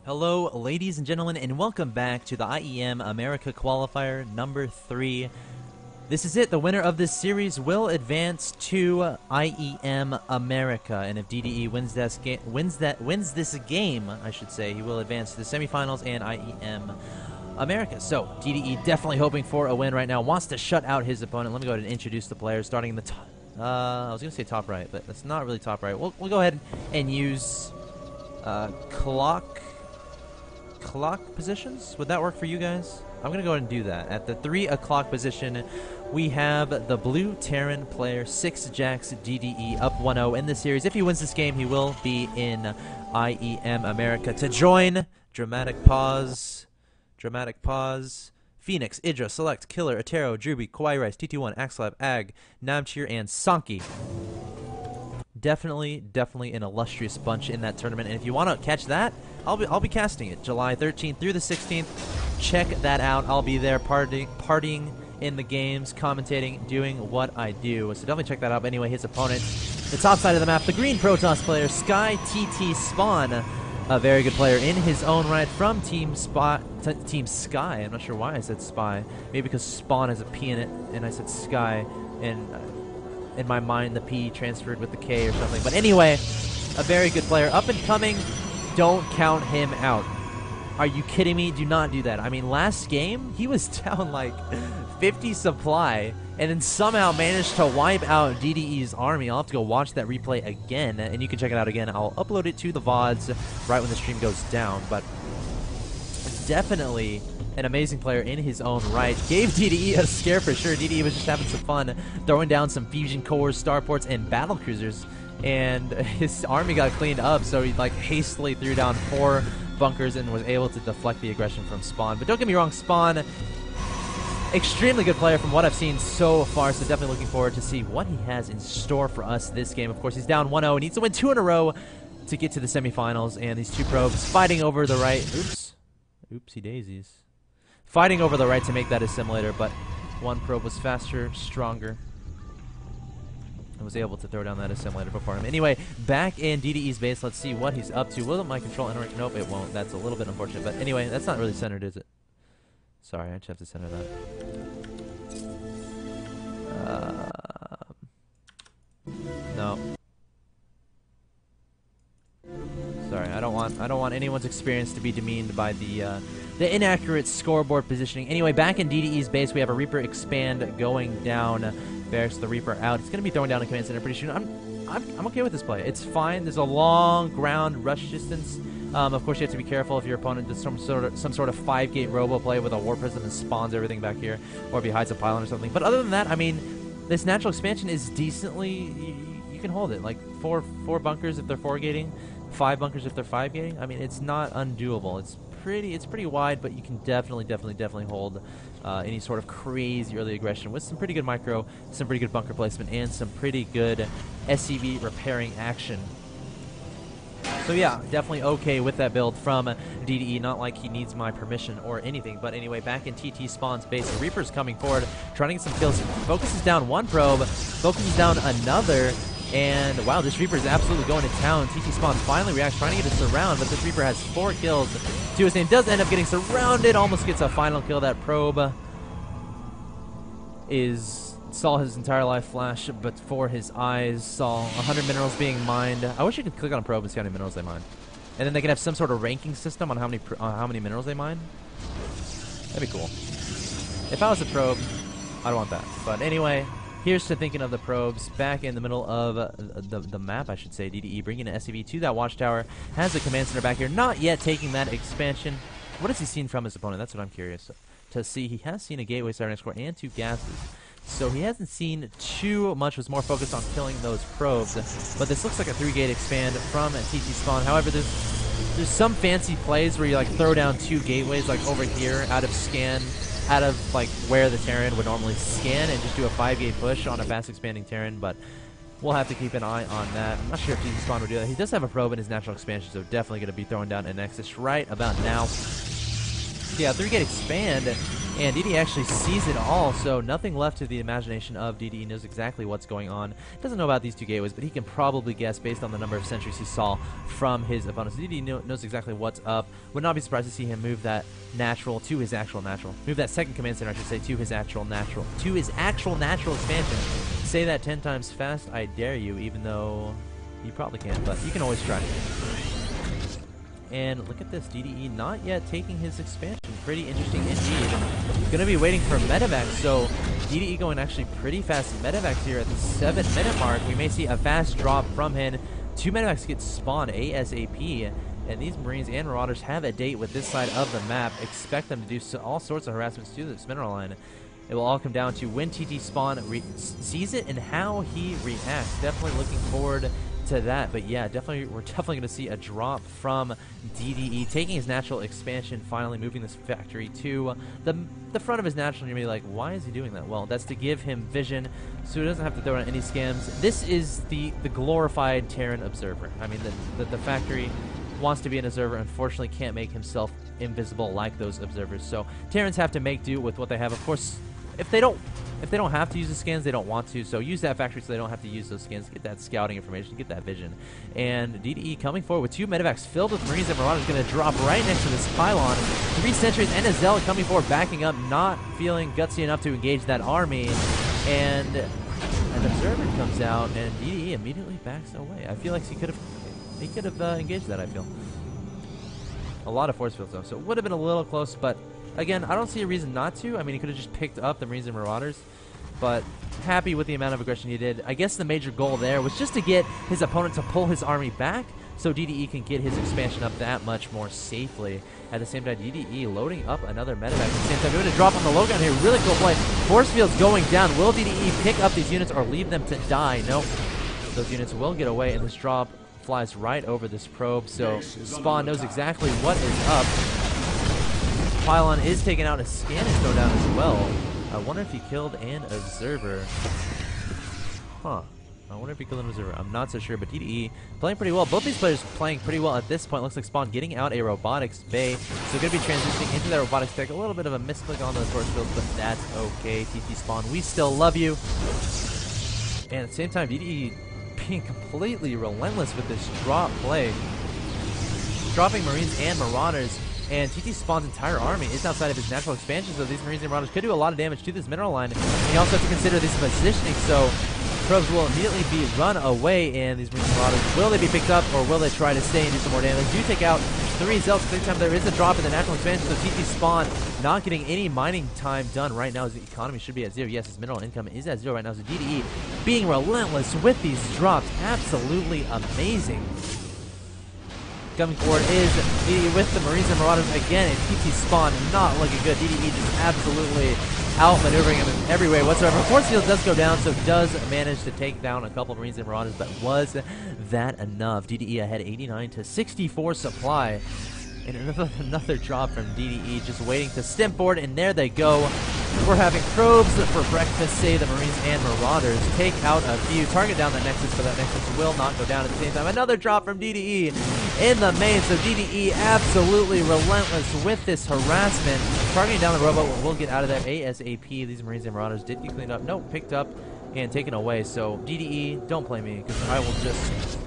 Hello, ladies and gentlemen, and welcome back to the IEM America Qualifier number 3. This is it. The winner of this series will advance to IEM America, and if DDE wins this game, I should say, he will advance to the semifinals and IEM America. So DDE definitely hoping for a win right now. Wants to shut out his opponent. Let me go ahead and introduce the players, starting in the top. I was gonna say top right, but that's not really top right. We'll go ahead and use clock positions. Would that work for you guys? I'm gonna go ahead and do that. At the 3 o'clock position, we have the blue Terran player sixjaxdde up 1-0 in the series. If he wins this game, he will be in IEM America. To join, dramatic pause. Phoenix, Idra, Select, Killer, Atero, Druby, Kawaii Rice, TT1, Axeltoss, Ag, Namcheer, and Sanki. Definitely an illustrious bunch in that tournament, and if you want to catch that, I'll be casting it July 13th through the 16th. Check that out. I'll be there partying in the games, commentating, doing what I do. So definitely check that out. But anyway, his opponent, the top side of the map, the green Protoss player, skyTtSpAwN, a very good player in his own right from Team Sky. I'm not sure why I said Spy. Maybe because Spawn has a P in it, and I said Sky, and in my mind the P transferred with the K or something. But anyway, a very good player, up and coming. Don't count him out. Are you kidding me? Do not do that. I mean, last game he was down like 50 supply and then somehow managed to wipe out DDE's army. I'll have to go watch that replay again, and you can check it out again. I'll upload it to the VODs right when the stream goes down. But definitely an amazing player in his own right. Gave DDE a scare for sure. DDE was just having some fun throwing down some fusion cores, starports, and battle cruisers, and his army got cleaned up, so he like hastily threw down 4 bunkers and was able to deflect the aggression from Spawn. But don't get me wrong, Spawn, extremely good player from what I've seen so far, so definitely looking forward to see what he has in store for us this game. Of course, he's down 1-0, needs to win 2 in a row to get to the semifinals, and these 2 probes fighting over the right. Oopsie daisies. Fighting over the right to make that assimilator, but one probe was faster, stronger, and was able to throw down that assimilator before him. Anyway, back in DDE's base, let's see what he's up to. Will my control enter? Nope, it won't. That's a little bit unfortunate, but anyway, that's not really centered, is it? Sorry, I just have to center that. No. Sorry, I don't want anyone's experience to be demeaned by the inaccurate scoreboard positioning. Anyway, back in DDE's base, we have a Reaper expand going down. Barracks the Reaper out. It's going to be throwing down a command center pretty soon. I'm okay with this play. It's fine. There's a long ground rush distance. Of course, you have to be careful if your opponent does some sort of 5-gate robo play with a War Prism and spawns everything back here, or if he hides a pylon or something. But other than that, I mean, this natural expansion is decently. You can hold it like four bunkers if they're 4-gating, 5 bunkers if they're 5-gating. I mean, it's not undoable. It's pretty wide, but you can definitely hold any sort of crazy early aggression with some pretty good micro, some pretty good bunker placement, and some pretty good SCV repairing action. So yeah, definitely okay with that build from DDE. Not like he needs my permission or anything. But anyway, back in sixjaxdde's base, the Reaper's coming forward, trying to get some kills. Focuses down 1 probe, focuses down another. And wow, this Reaper is absolutely going to town. sixjaxdde finally reacts, trying to get a surround, but this Reaper has 4 kills to his name. Does end up getting surrounded, almost gets a final kill. That probe saw his entire life flash before his eyes, saw 100 minerals being mined. I wish you could click on a probe and see how many minerals they mine. And then they could have some sort of ranking system on how many minerals they mine. That'd be cool. If I was a probe, I'd want that. But anyway, here's to thinking of the probes. Back in the middle of the map, I should say, DDE bringing an SCV to that watchtower. Has the command center back here. Not yet taking that expansion. What has he seen from his opponent? That's what I'm curious to see. He has seen a gateway starting core and 2 gases. So he hasn't seen too much. Was more focused on killing those probes. But this looks like a 3-gate expand from sixjaxdde. However, there's some fancy plays where you like throw down 2 gateways like over here out of scan, out of like where the Terran would normally scan, and just do a 5-gate push on a fast expanding Terran. But we'll have to keep an eye on that. I'm not sure if sixjaxdde would do that. He does have a probe in his natural expansion, so definitely going to be throwing down a Nexus right about now. Yeah, 3-gate expand, and DDE actually sees it all, so nothing left to the imagination of DDE. Knows exactly what's going on. Doesn't know about these 2 gateways, but he can probably guess based on the number of sentries he saw from his opponents. DDE knows exactly what's up. Would not be surprised to see him move that natural to his actual natural. Move that second command center, I should say, to his actual natural. To his actual natural expansion. Say that 10 times fast, I dare you, even though you probably can't, but you can always try. And look at this, DDE not yet taking his expansion. Pretty interesting indeed. Gonna be waiting for medevacs, so DDE going actually pretty fast medevacs here at the 7-minute mark. We may see a fast drop from him. 2 medevacs get spawned ASAP, and these Marines and Marauders have a date with this side of the map. Expect them to do all sorts of harassments to this mineral line. It will all come down to when sixjaxdde sees it and how he reacts. Definitely looking forward to that, but yeah, we're definitely going to see a drop from DDE taking his natural expansion, finally moving this factory to the front of his natural. And you're gonna be like, why is he doing that? Well, that's to give him vision, so he doesn't have to throw out any scams. This is the glorified Terran observer. I mean, the factory wants to be an observer, unfortunately can't make himself invisible like those observers. So Terrans have to make do with what they have. Of course, if they don't have to use the scans, they don't want to. So use that factory so they don't have to use those scans. Get that scouting information, get that vision. And DDE coming forward with 2 medevacs filled with Marines and Marauders, going to drop right next to this pylon. 3 sentries and a zealot coming forward, backing up, not feeling gutsy enough to engage that army. And an observer comes out, and DDE immediately backs away. I feel like he could have engaged that. I feel a lot of force fields though, so it would have been a little close, but. Again, I don't see a reason not to. I mean, he could have just picked up the Marines and Marauders, but happy with the amount of aggression he did. I guess the major goal there was just to get his opponent to pull his army back so DDE can get his expansion up that much more safely. At the same time, DDE loading up another medevac. At the same time, going to drop on the low gun here. Really cool play. Force fields going down. Will DDE pick up these units or leave them to die? Nope. Those units will get away, and this drop flies right over this probe, so sixjaxdde knows exactly what is up. Pylon is taken out, a scan is thrown down as well. I wonder if he killed an observer. Huh. I wonder if he killed an observer. I'm not so sure, but DDE playing pretty well. Both these players playing pretty well at this point. Looks like sixjaxdde getting out a robotics bay. So going to be transitioning into that robotics tech. A little bit of a misclick on those force fields, but that's okay. sixjaxdde, we still love you. And at the same time, DDE being completely relentless with this drop play. Dropping Marines and Marauders. And sixjaxdde's entire army is outside of his natural expansion, so these Marines and Marauders could do a lot of damage to this mineral line. And you also have to consider this positioning, so probes will immediately be run away, and these Marines and Marauders, will they be picked up, or will they try to stay and do some more damage? Do take out 3 zealots. At the same time, there is a drop in the natural expansion, so sixjaxdde not getting any mining time done right now. His economy should be at 0. Yes, his mineral income is at 0 right now, so DDE being relentless with these drops. Absolutely amazing. Coming forward is DDE with the Marines and Marauders again, and sixjaxdde not looking good. DDE just absolutely outmaneuvering him in every way whatsoever. Force field does go down, so does manage to take down a couple of Marines and Marauders, but was that enough? DDE ahead 89 to 64 supply. And another drop from DDE, just waiting to stem forward, and there they go. We're having probes for breakfast, say the Marines and Marauders. Take out a few, target down the Nexus, but that Nexus will not go down at the same time. Another drop from DDE in the main, so DDE absolutely relentless with this harassment. Targeting down the robot, we'll get out of there ASAP. These Marines and Marauders did get cleaned up. Nope, picked up and taken away. So DDE, don't play me, because I will just...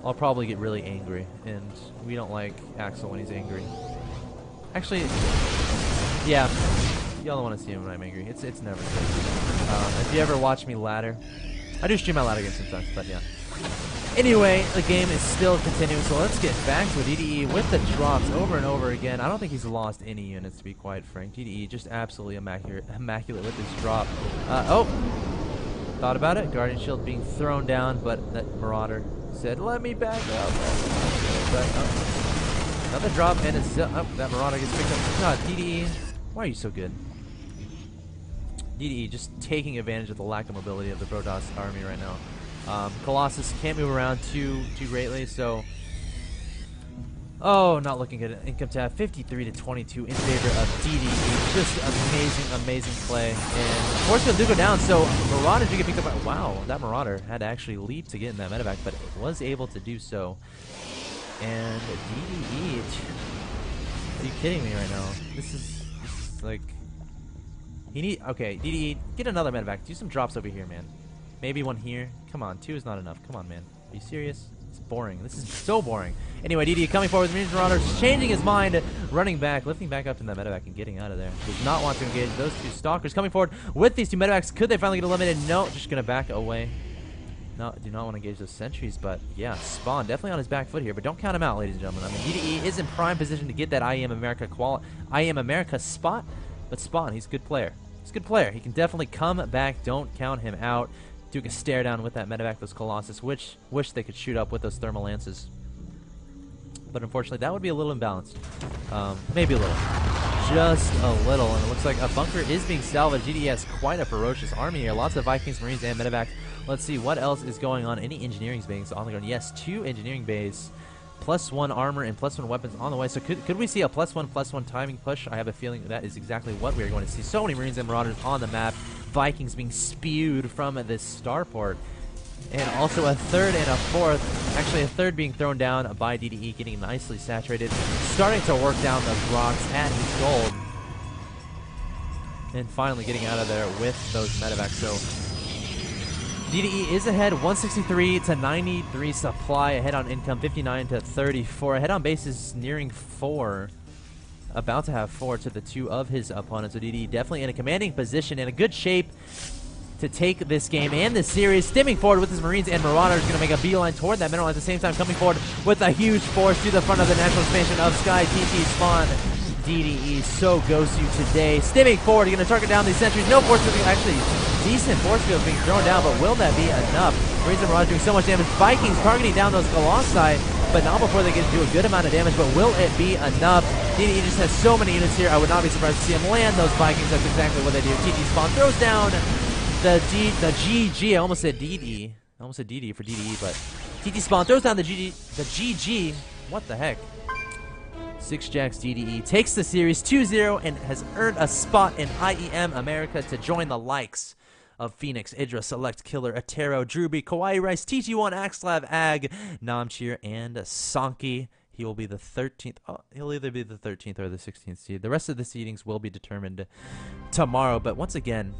I'll probably get really angry, and we don't like Axel when he's angry. Actually, yeah, y'all don't want to see him when I'm angry. It's never good. If you ever watch me ladder, I do stream my ladder games sometimes, but yeah. Anyway, the game is still continuing, so let's get back to DDE with the drops over and over again. I don't think he's lost any units, to be quite frank. DDE just absolutely immaculate with this drop. Oh, thought about it. Guardian Shield being thrown down, but that Marauder said, let me back up. But another drop, and that Marauder gets picked up. God, DDE, why are you so good? DDE just taking advantage of the lack of mobility of the Protoss army right now. Colossus can't move around too greatly, so... Oh, not looking good. Income tab 53 to 22 in favor of DDE. Just amazing play. And Force Field do go down, so Marauder do get picked up. Wow, that Marauder had to actually leap to get in that medevac, but it was able to do so. And DDE Are you kidding me right now? This is like... Okay, DDE, get another medevac. Do some drops over here, man. Maybe one here. Come on, 2 is not enough. Come on, man. Are you serious? It's boring. This is so boring. Anyway, DDE coming forward with Marines and Marauders, changing his mind, running back, lifting back up in that medevac and getting out of there. Does not want to engage those 2 stalkers coming forward with these 2 medevacs. Could they finally get eliminated? No, just going to back away. No, do not want to engage those sentries, but yeah, sPAwN definitely on his back foot here, but don't count him out, ladies and gentlemen. I mean, DDE is in prime position to get that IEM America spot, but sPAwN, he's a good player. He's a good player. He can definitely come back. Don't count him out. Duke a stare down with that medevac, those Colossus, which wish they could shoot up with those thermal lances. But unfortunately, that would be a little imbalanced. Maybe a little. Just a little. And it looks like a bunker is being salvaged. GDE has quite a ferocious army here. Lots of Vikings, Marines, and medevac. Let's see what else is going on. Any engineering bays on the ground? Yes, 2 engineering bays. +1 armor and +1 weapons on the way. So could we see a +1/+1 timing push? I have a feeling that is exactly what we are going to see. So many Marines and Marauders on the map. Vikings being spewed from this starport. And also a 3rd and a 4th. Actually, a 3rd being thrown down by DDE, getting nicely saturated. Starting to work down those rocks at his gold. And finally getting out of there with those medevacs. So DDE is ahead, 163 to 93 supply. Ahead on income, 59 to 34. Ahead on base is nearing 4. About to have 4 to the 2 of his opponents. So DDE definitely in a commanding position, in a good shape to take this game and this series. Stimming forward with his Marines and Marauders, going to make a beeline toward that mineral, at the same time coming forward with a huge force to the front of the natural expansion of skyTtSpAwN. DDE so goes you today. Stimming forward, going to target down these sentries. No force field, actually decent force field being thrown down, but will that be enough? Marines and Marauders doing so much damage. Vikings targeting down those Colossi, but not before they get to do a good amount of damage. But will it be enough? DDE just has so many units here. I would not be surprised to see him land those Vikings. That's exactly what they do. TTSpAwN throws down the GG. I almost said DD. I almost said DD for DDE, but TTSpAwN throws down the GG. What the heck? sixjaxdde takes the series 2-0 and has earned a spot in IEM America to join the likes of Phoenix, Idra, Select, Killer, Atero, Druby, Kawaii Rice, TT1, Axlav, Ag, Namcheer, and Sonky. He will be the 13th. Oh, he'll either be the 13th or the 16th seed. The rest of the seedings will be determined tomorrow. But once again,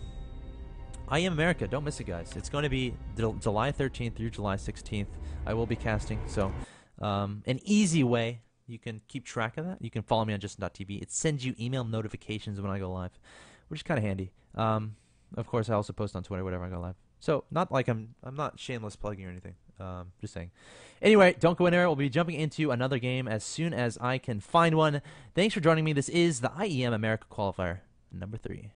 IEM America, don't miss it, guys. It's going to be July 13th through July 16th. I will be casting. So an easy way you can keep track of that. You can follow me on Justin.tv. It sends you email notifications when I go live, which is kind of handy. Of course, I also post on Twitter whenever I go live. So not like I'm not shameless plugging or anything. Just saying. Anyway, don't go anywhere. We'll be jumping into another game as soon as I can find one. Thanks for joining me. This is the IEM America Qualifier number 3.